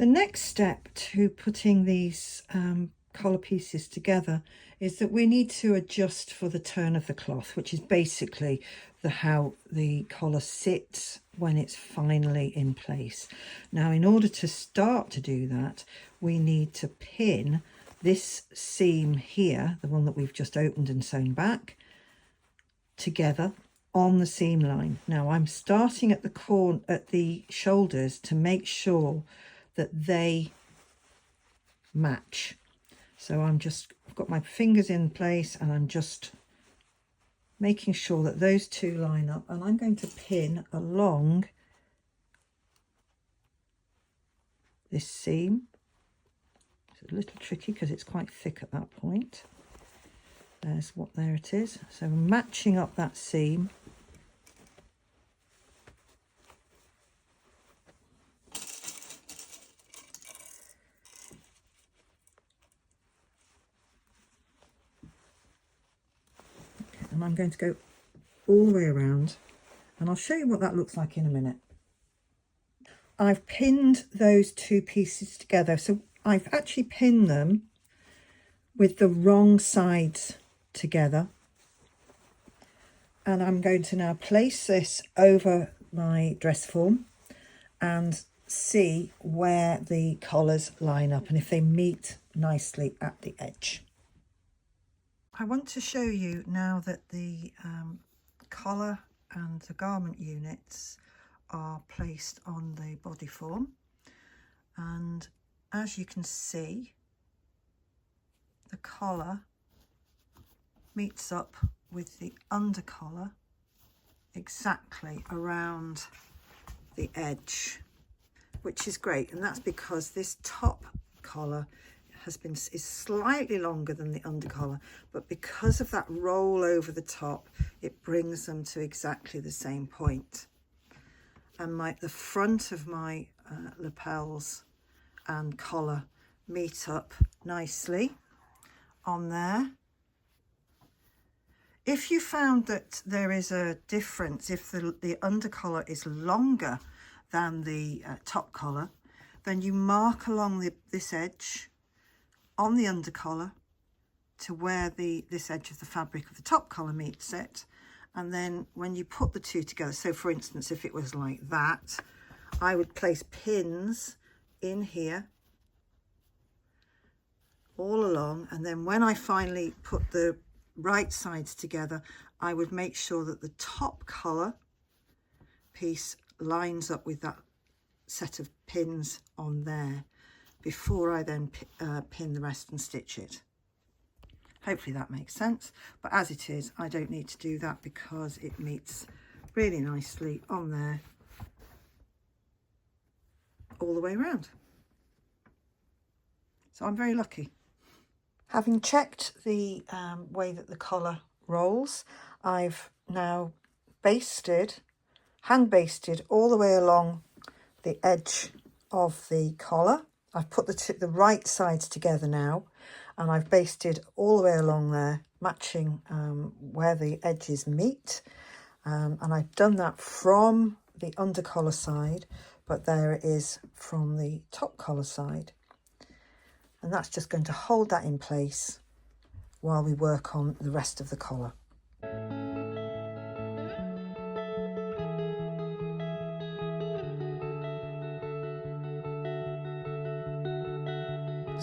The next step to putting these collar pieces together is that we need to adjust for the turn of the cloth, which is basically how the collar sits when it's finally in place. Now, in order to start to do that, we need to pin this seam here, the one that we've just opened and sewn back, together on the seam line. Now, I'm starting at the shoulders to make sure that they match. So I've got my fingers in place and I'm just making sure that those two line up, and I'm going to pin along this seam. It's a little tricky because it's quite thick at that point. There it is. So matching up that seam. And I'm going to go all the way around, and I'll show you what that looks like in a minute. I've pinned those two pieces together, so I've actually pinned them with the wrong sides together, and I'm going to now place this over my dress form and see where the collars line up and if they meet nicely at the edge. I want to show you now that the collar and the garment units are placed on the body form, and as you can see, the collar meets up with the under collar exactly around the edge, which is great, and that's because this top collar is slightly longer than the under collar, but because of that roll over the top, it brings them to exactly the same point. And the front of my lapels and collar meet up nicely on there. If you found that there is a difference, if the under collar is longer than the top collar, then you mark along this edge on the under collar to where this edge of the fabric of the top collar meets it, and then when you put the two together, so for instance if it was like that, I would place pins in here all along, and then when I finally put the right sides together, I would make sure that the top collar piece lines up with that set of pins on there before I then pin the rest and stitch it. Hopefully that makes sense, but as it is, I don't need to do that because it meets really nicely on there all the way around. So I'm very lucky. Having checked the way that the collar rolls, I've now hand basted all the way along the edge of the collar. I've put the right sides together now, and I've basted all the way along there, matching where the edges meet. And I've done that from the under collar side, but there it is from the top collar side. And that's just going to hold that in place while we work on the rest of the collar.